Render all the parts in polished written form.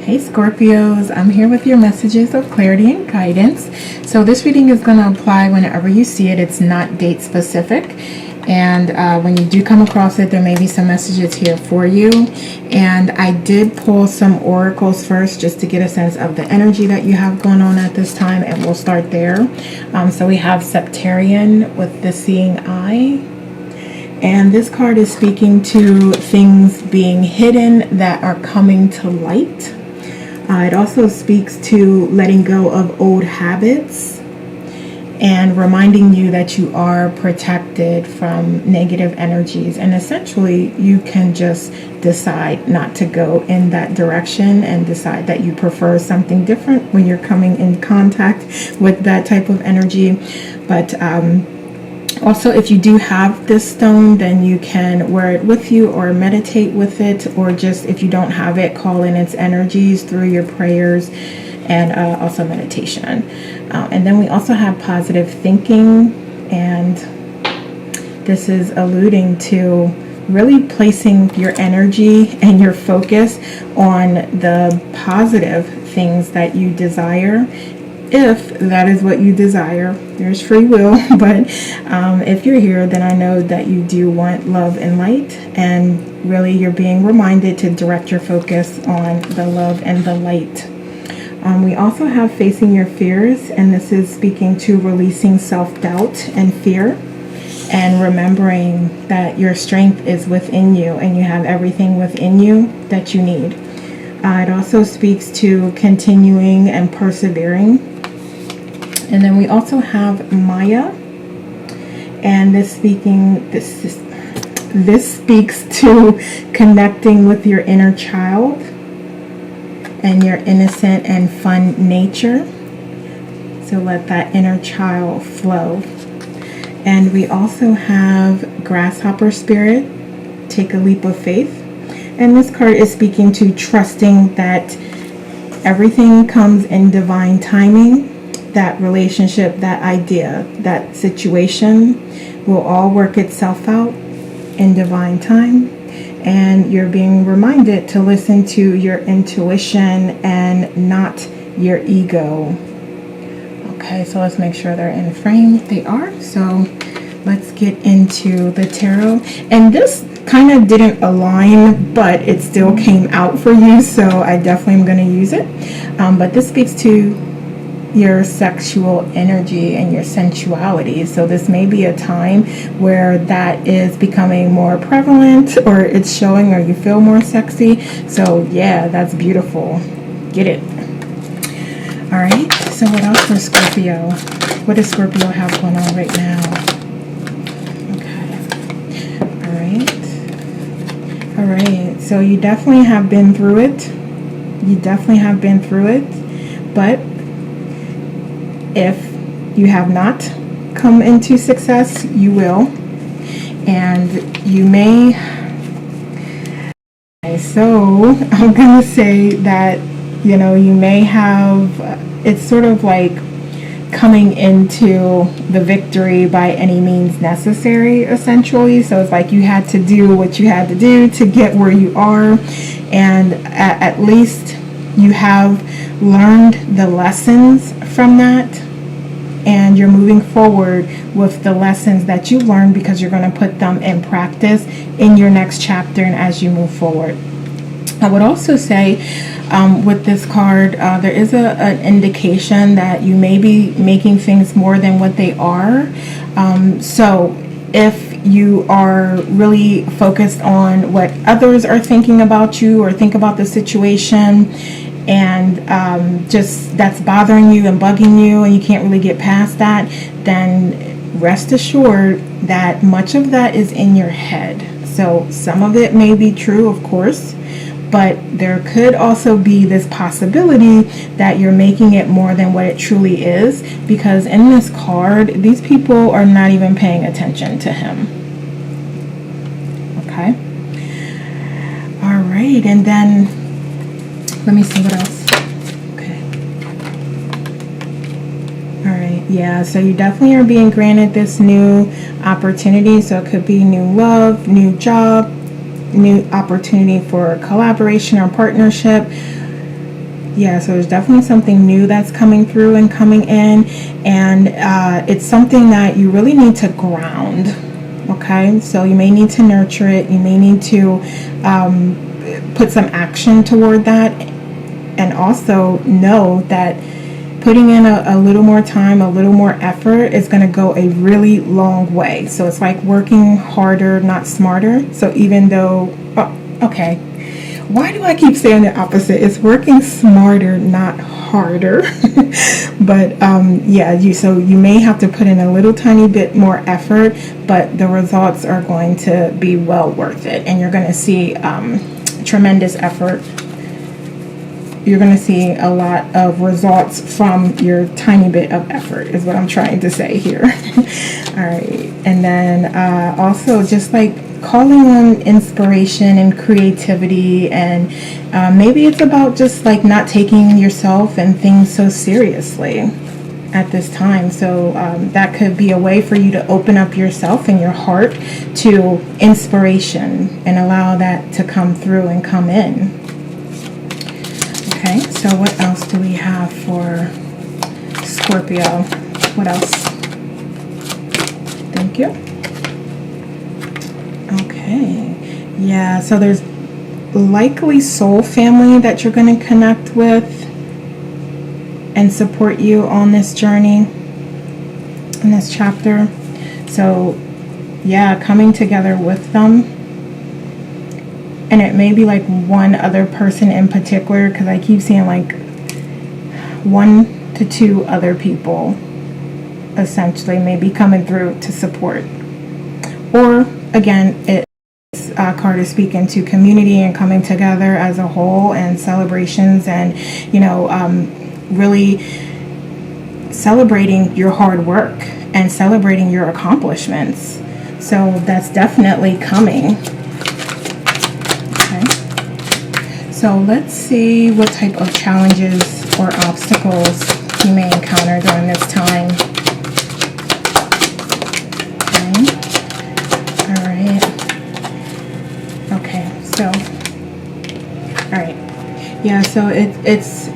Hey Scorpios, I'm here with your messages of clarity and guidance. So this reading is going to apply whenever you see it. It's not date specific. And when you do come across it, there may be some messages here for you. And I did pull some oracles first just to get a sense of the energy that you have going on at this time. And we'll start there. So we have Septarian with the Seeing Eye. And this card is speaking to things being hidden that are coming to light. It also speaks to letting go of old habits and reminding you that you are protected from negative energies. And essentially, you can just decide not to go in that direction and decide that you prefer something different when you're coming in contact with that type of energy. But also, if you do have this stone, then you can wear it with you or meditate with it, or just if you don't have it, call in its energies through your prayers and also meditation. And then we also have positive thinking, and this is alluding to really placing your energy and your focus on the positive things that you desire. If that is what you desire, there's free will, but if you're here, then I know that you do want love and light, and really you're being reminded to direct your focus on the love and the light. We also have Facing Your Fears, and this is speaking to releasing self-doubt and fear, and remembering that your strength is within you and you have everything within you that you need. It also speaks to continuing and persevering. And then we also have Maya, and this speaks to connecting with your inner child and your innocent and fun nature. So let that inner child flow. And we also have Grasshopper Spirit, Take a Leap of Faith. And this card is speaking to trusting that everything comes in divine timing. That relationship, that idea, that situation will all work itself out in divine time. And you're being reminded to listen to your intuition and not your ego. Okay, so let's make sure they're in frame. They are. So let's get into the tarot. And this kind of didn't align, but it still came out for you. So I definitely am going to use it. But this speaks to your sexual energy and your sensuality. So this may be a time where that is becoming more prevalent, or it's showing, or you feel more sexy. So yeah, that's beautiful. Get it. All right, so what else for Scorpio? What does Scorpio have going on right now? Okay. All right, so you definitely have been through it. But if you have not come into success, you will. And you may. So I'm going to say that, you may have, it's sort of like coming into the victory by any means necessary, essentially. So it's like you had to do what you had to do to get where you are. And at least you have learned the lessons from that, and you're moving forward with the lessons that you learned, because you're going to put them in practice in your next chapter and as you move forward. I would also say with this card, there is an indication that you may be making things more than what they are. So if you are really focused on what others are thinking about you or think about the situation, and just that's bothering you and bugging you, and you can't really get past that, then rest assured that much of that is in your head. So some of it may be true, of course, but there could also be this possibility that you're making it more than what it truly is, because in this card, these people are not even paying attention to him. Okay. All right, and then let me see what else. Okay. All right. Yeah, so you definitely are being granted this new opportunity. So it could be new love, new job, new opportunity for collaboration or partnership. Yeah, so there's definitely something new that's coming through and coming in, and it's something that you really need to ground. Okay, so you may need to nurture it. You may need to put some action toward that, and also know that putting in a little more time, a little more effort is going to go a really long way. So it's like working harder, not smarter. So even though, okay, why do I keep saying the opposite? It's working smarter, not harder. But yeah, so you may have to put in a little tiny bit more effort, but the results are going to be well worth it, and you're going to see tremendous effort. You're going to see a lot of results from your tiny bit of effort is what I'm trying to say here. All right, and then also just like calling on inspiration and creativity, and maybe it's about just like not taking yourself and things so seriously at this time. So that could be a way for you to open up yourself and your heart to inspiration and allow that to come through and come in. Okay, so what else do we have for Scorpio? What else? Thank you. Okay, yeah, so there's likely soul family that you're going to connect with and support you on this journey, in this chapter. So yeah, coming together with them. And it may be like one other person in particular, because I keep seeing like 1 to 2 other people essentially may be coming through to support. Or again, it's card is speaking to community and coming together as a whole, and celebrations, and really celebrating your hard work and celebrating your accomplishments. So that's definitely coming. So let's see what type of challenges or obstacles you may encounter during this time. Okay. All right. Okay. So, all right. Yeah. So it's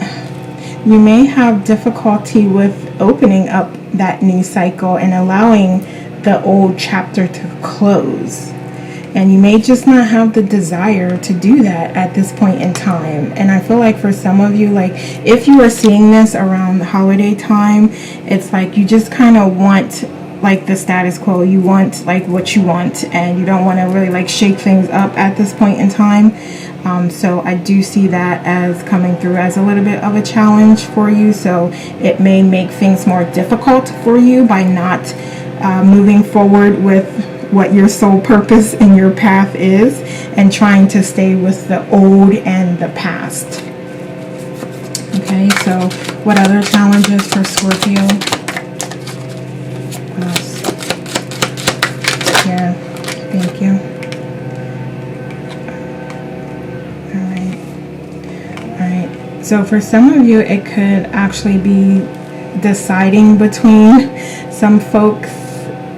you may have difficulty with opening up that new cycle and allowing the old chapter to close. And you may just not have the desire to do that at this point in time. And I feel like for some of you, like if you are seeing this around the holiday time, it's like you just kind of want like the status quo. You want like what you want, and you don't want to really like shake things up at this point in time. So I do see that as coming through as a little bit of a challenge for you. So it may make things more difficult for you by not moving forward with what your soul purpose and your path is, and trying to stay with the old and the past. Okay, so what other challenges for Scorpio? What else? Yeah, thank you. All right. So for some of you, it could actually be deciding between some folks,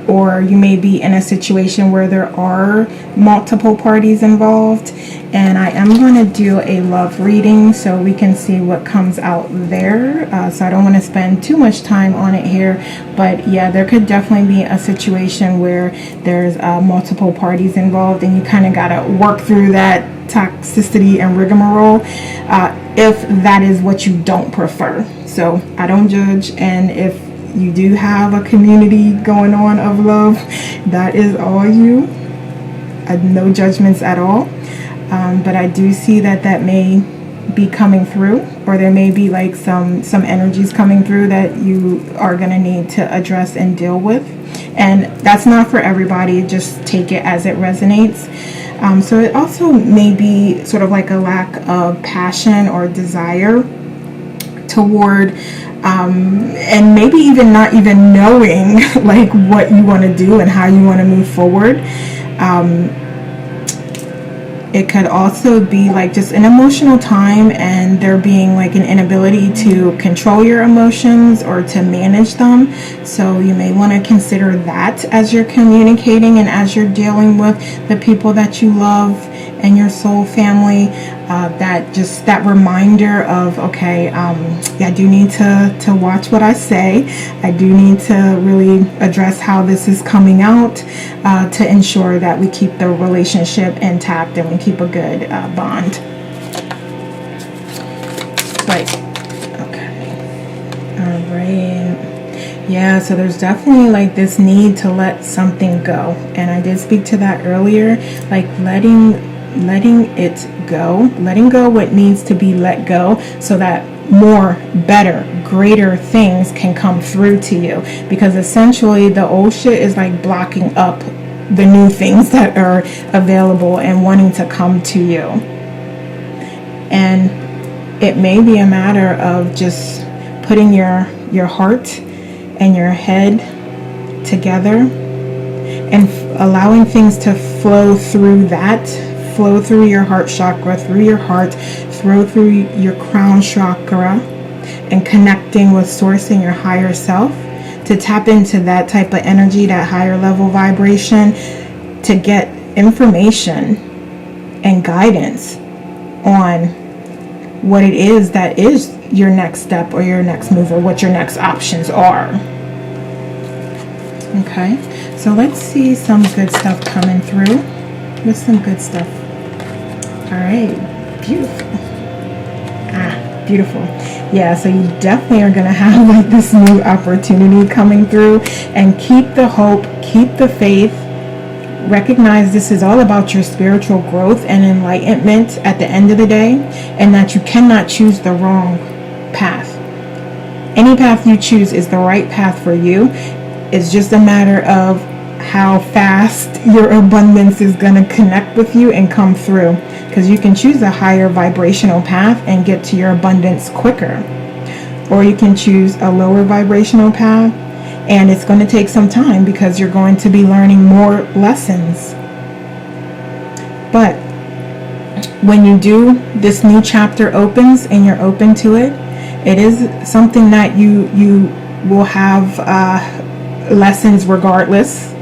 or you may be in a situation where there are multiple parties involved. And I am going to do a love reading so we can see what comes out there. So I don't want to spend too much time on it here. But yeah, there could definitely be a situation where there's multiple parties involved, and you kind of got to work through that toxicity and rigmarole if that is what you don't prefer. So I don't judge, and if you do have a community going on of love, that is all you. No judgments at all. But I do see that may be coming through, or there may be like some energies coming through that you are going to need to address and deal with. And that's not for everybody. Just take it as it resonates. So it also may be sort of like a lack of passion or desire toward and maybe even not even knowing like what you want to do and how you want to move forward. It could also be like just an emotional time, and there being like an inability to control your emotions or to manage them. So you may want to consider that as you're communicating and as you're dealing with the people that you love and your soul family. that reminder of, okay, I do need to watch what I say. I do need to really address how this is coming out, to ensure that we keep the relationship intact and we keep a good bond. Right. Okay. All right. Yeah, so there's definitely like this need to let something go. And I did speak to that earlier, like letting it go, letting go what needs to be let go, so that more, better, greater things can come through to you. Because essentially the old shit is like blocking up the new things that are available and wanting to come to you. And it may be a matter of just putting your heart and your head together and allowing things to flow through that, flow through your heart chakra, through your heart, flow through your crown chakra, and connecting with source and your higher self, to tap into that type of energy, that higher level vibration, to get information and guidance on what it is that is your next step or your next move, or what your next options are. Okay, so let's see some good stuff coming through. What's some good stuff? All right, beautiful. Beautiful. Yeah, so you definitely are going to have like this new opportunity coming through, and keep the hope, keep the faith. Recognize this is all about your spiritual growth and enlightenment at the end of the day, and that you cannot choose the wrong path. Any path you choose is the right path for you. It's just a matter of how fast your abundance is going to connect with you and come through, because you can choose a higher vibrational path and get to your abundance quicker, or you can choose a lower vibrational path, and it's going to take some time because you're going to be learning more lessons. But when you do, this new chapter opens and you're open to it, it is something that you will have lessons regardless.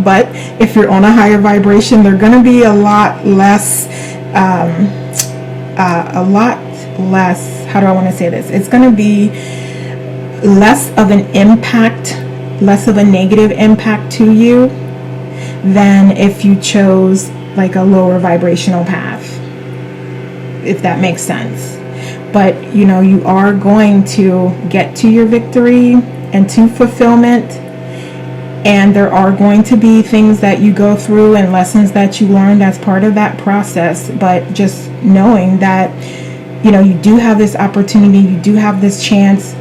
But if you're on a higher vibration, they're going to be a lot less, how do I want to say this? It's going to be less of an impact, less of a negative impact to you than if you chose like a lower vibrational path, if that makes sense. But you know, you are going to get to your victory and to fulfillment, and there are going to be things that you go through and lessons that you learned as part of that process. But just knowing that, you know, you do have this opportunity, you do have this chance,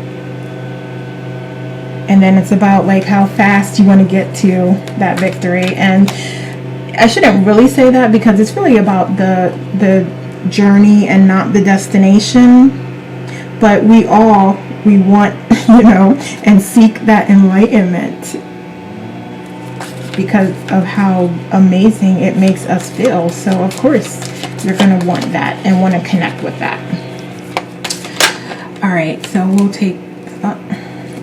and then it's about like how fast you want to get to that victory. And I shouldn't really say that, because it's really about the journey and not the destination. But we want, you know, and seek that enlightenment because of how amazing it makes us feel. So of course you're going to want that and want to connect with that. All right, so we'll take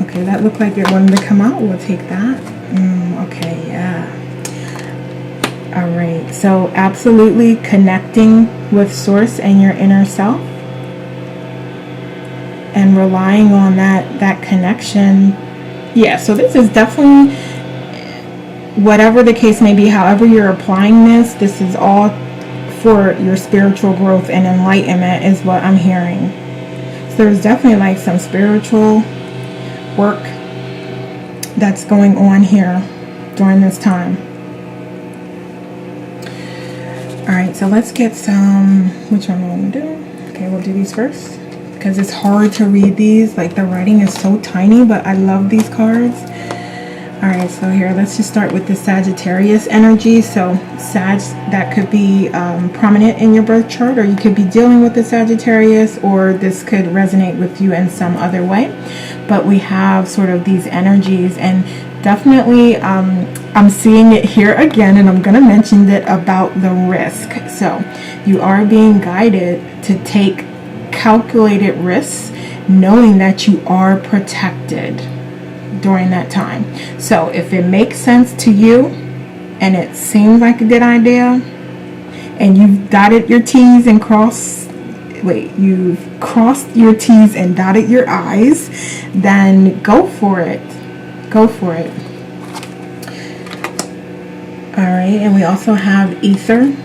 okay, that looked like it wanted to come out. We'll take that. Okay, yeah. All right, so absolutely connecting with source and your inner self, and relying on that connection. Yeah, so this is definitely, whatever the case may be, however you're applying this is all for your spiritual growth and enlightenment is what I'm hearing. So there's definitely like some spiritual work that's going on here during this time. All right, so let's get some, which one do I want to do? Okay, we'll do these first, because it's hard to read these. Like the writing is so tiny, but I love these cards. All right, so here, let's just start with the Sagittarius energy. So Sag, that could be prominent in your birth chart, or you could be dealing with the Sagittarius, or this could resonate with you in some other way. But we have sort of these energies, and definitely I'm seeing it here again, and I'm going to mention it about the risk. So you are being guided to take calculated risks, knowing that you are protected during that time. So if it makes sense to you and it seems like a good idea, and you've dotted your T's and you've crossed your T's and dotted your I's, then go for it. Go for it. All right, and we also have ether.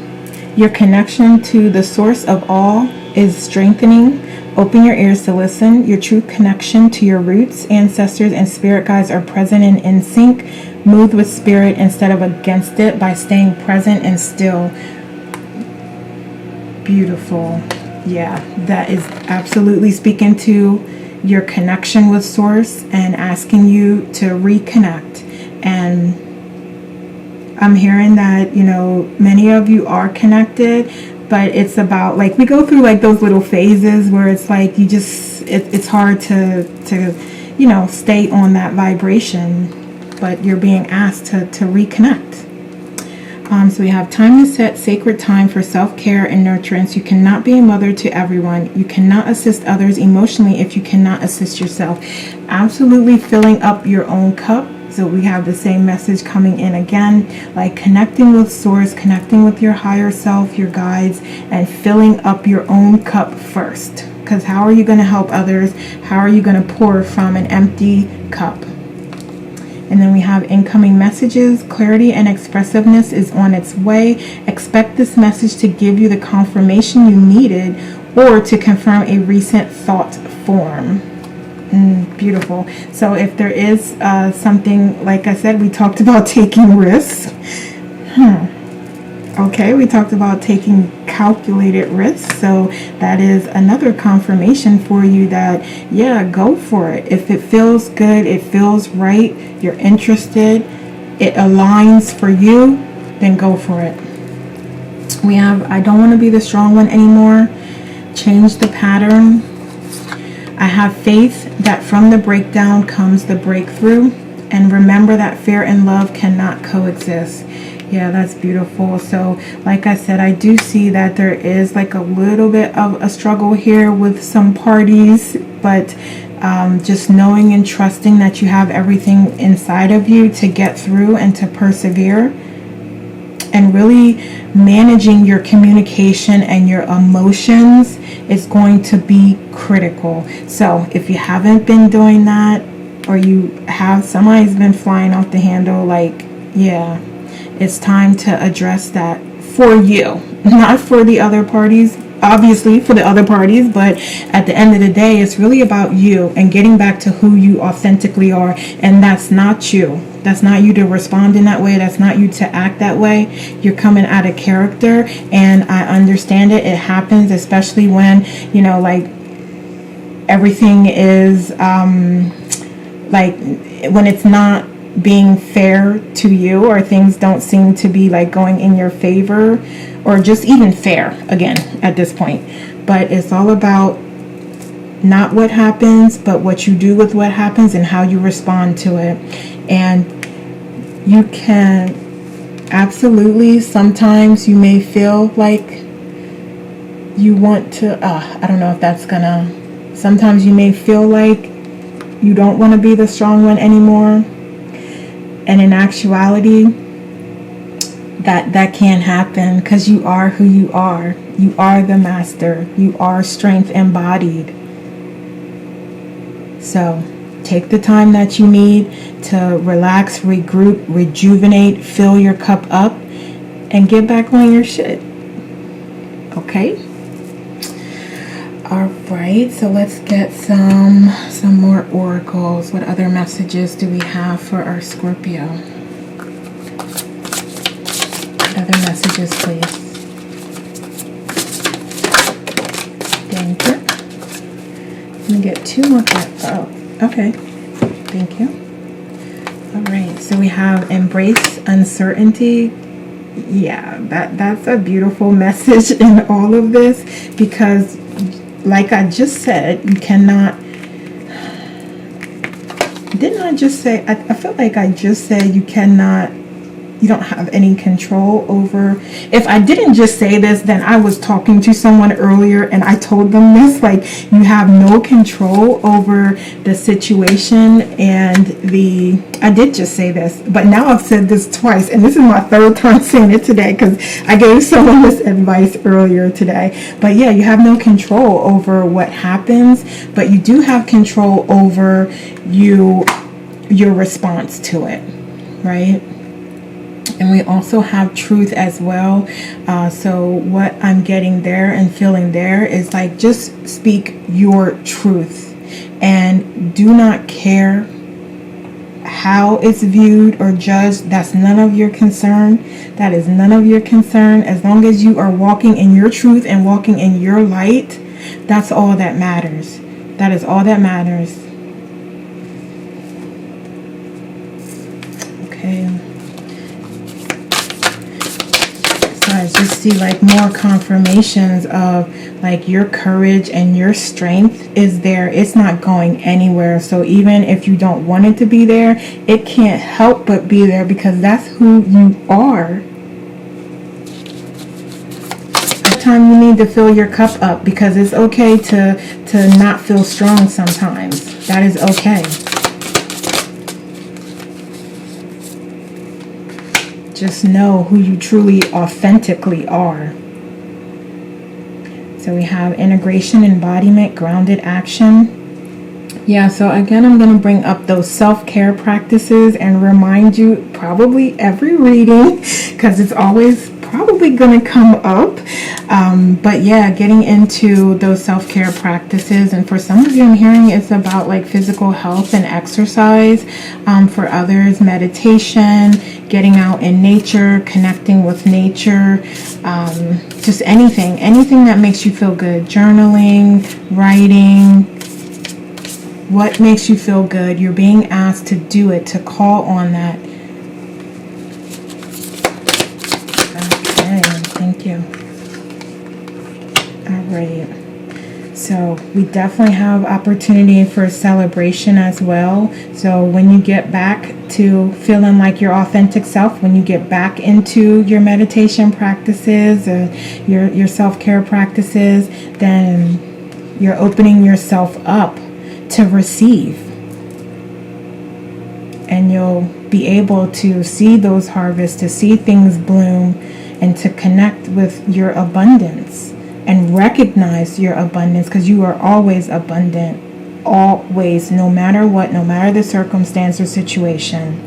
Your connection to the source of all is strengthening. Open your ears to listen. Your true connection to your roots, ancestors, and spirit guides are present and in sync. Move with spirit instead of against it by staying present and still. Beautiful. Yeah, that is absolutely speaking to your connection with source and asking you to reconnect. And I'm hearing that, you know, many of you are connected, but it's about, like, we go through like those little phases where it's like you just, it's hard to you know, stay on that vibration, but you're being asked to reconnect. So we have time to set sacred time for self-care and nurturance. You cannot be a mother to everyone. You cannot assist others emotionally if you cannot assist yourself. Absolutely filling up your own cup. So we have the same message coming in again, like connecting with source, connecting with your higher self, your guides, and filling up your own cup first. Because how are you going to help others? How are you going to pour from an empty cup? And then we have incoming messages. Clarity and expressiveness is on its way. Expect this message to give you the confirmation you needed or to confirm a recent thought form. Beautiful. So if there is something, like I said, we talked about taking risks. Okay, we talked about taking calculated risks. So that is another confirmation for you that, yeah, go for it. If it feels good, it feels right, you're interested, it aligns for you, then go for it. We have, I don't want to be the strong one anymore. Change the pattern. I have faith that from the breakdown comes the breakthrough. And remember that fear and love cannot coexist. Yeah, that's beautiful. So like I said, I do see that there is like a little bit of a struggle here with some parties, but just knowing and trusting that you have everything inside of you to get through and to persevere, and really managing your communication and your emotions is going to be critical. So if you haven't been doing that, or you have, somebody's been flying off the handle, like, yeah, it's time to address that for you, not for the other parties, obviously for the other parties, but at the end of the day, it's really about you and getting back to who you authentically are. And that's not you. That's not you to respond in that way. That's not you to act that way. You're coming out of character, and I understand it. It happens, especially when, you know, like, everything is like when it's not being fair to you, or things don't seem to be like going in your favor, or just even fair again at this point. But it's all about not what happens, but what you do with what happens and how you respond to it. And you can absolutely, sometimes you may feel like you want to, I don't know if that's gonna, sometimes you may feel like you don't want to be the strong one anymore. And in actuality, that can't happen, because you are who you are. You are the master. You are strength embodied. So take the time that you need to relax, regroup, rejuvenate, fill your cup up, and get back on your shit. Okay? All right, so let's get some more oracles. What other messages do we have for our Scorpio? What other messages, please? Thank you. Let me get two more. Oh, okay. Thank you. All right, so we have embrace uncertainty. Yeah, that's a beautiful message in all of this, because like I just said, you cannot, didn't I just say, I feel like I just said you cannot You don't have any control over. If I didn't just say this, then I was talking to someone earlier and I told them this, like, you have no control over the situation and I did just say this, but now I've said this twice, and this is my third time saying it today because I gave someone this advice earlier today. But yeah, you have no control over what happens, but you do have control over your response to it, right? And we also have truth as well. So what I'm getting there and feeling there is like, just speak your truth and do not care how it's viewed or judged. That's none of your concern. That is none of your concern. As long as you are walking in your truth and walking in your light, that's all that matters. That is all that matters. Okay. I just see like more confirmations of like your courage and your strength is there. It's not going anywhere. So even if you don't want it to be there, it can't help but be there because that's who you are. Time you need to fill your cup up, because it's okay to not feel strong sometimes. That is okay. Just know who you truly, authentically are. So we have integration, embodiment, grounded action. Yeah, so again, I'm going to bring up those self-care practices and remind you probably every reading, because it's always probably going to come up. But yeah, getting into those self-care practices. And for some of you, I'm hearing it's about like physical health and exercise. For others, meditation, getting out in nature, connecting with nature, just anything that makes you feel good. Journaling, writing, what makes you feel good. You're being asked to do it, to call on that. Okay, thank you. All right. So we definitely have opportunity for celebration as well. So when you get back to feeling like your authentic self, when you get back into your meditation practices or your self-care practices, then you're opening yourself up to receive. And you'll be able to see those harvests, to see things bloom, and to connect with your abundance. And recognize your abundance, because you are always abundant, always, no matter what, no matter the circumstance or situation.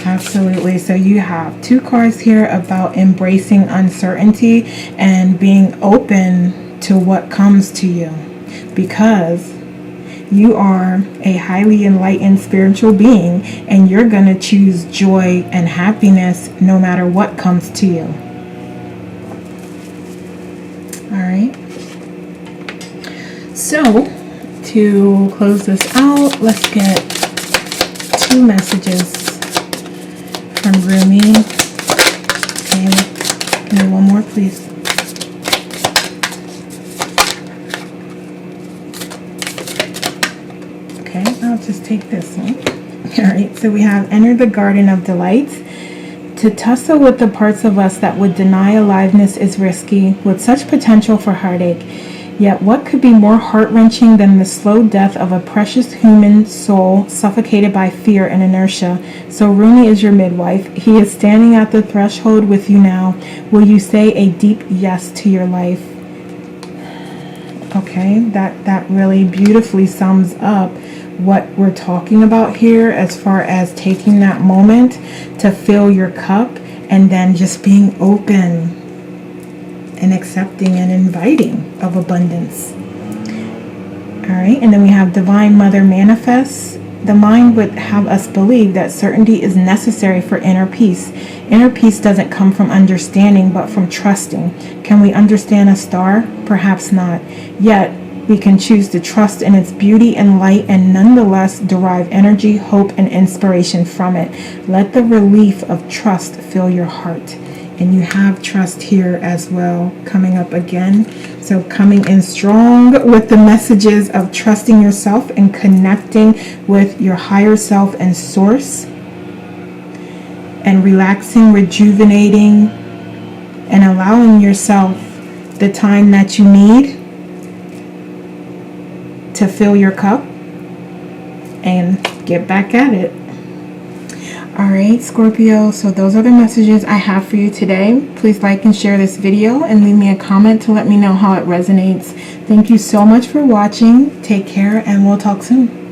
Absolutely. So you have two cards here about embracing uncertainty and being open to what comes to you, because you are a highly enlightened spiritual being, and you're going to choose joy and happiness no matter what comes to you. All right. So, to close this out, let's get two messages from Rumi. Okay, give me one more, please. I'll just take this one. All right, so we have enter the garden of delights. To tussle with the parts of us that would deny aliveness is risky, with such potential for heartache. Yet what could be more heart-wrenching than the slow death of a precious human soul suffocated by fear and inertia? So Rumi is your midwife. He is standing at the threshold with you now. Will you say a deep yes to your life? Okay, that really beautifully sums up what we're talking about here, as far as taking that moment to fill your cup and then just being open and accepting and inviting of abundance. All right, and then we have Divine Mother manifests. The mind would have us believe that certainty is necessary for inner peace. Inner peace doesn't come from understanding, but from trusting. Can we understand a star? Perhaps not. Yet we can choose to trust in its beauty and light and nonetheless derive energy, hope, and inspiration from it. Let the relief of trust fill your heart. And you have trust here as well coming up again. So coming in strong with the messages of trusting yourself and connecting with your higher self and source. And relaxing, rejuvenating, and allowing yourself the time that you need to fill your cup and get back at it. All right, Scorpio, so those are the messages I have for you today. Please like and share this video and leave me a comment to let me know how it resonates. Thank you so much for watching. Take care, and we'll talk soon.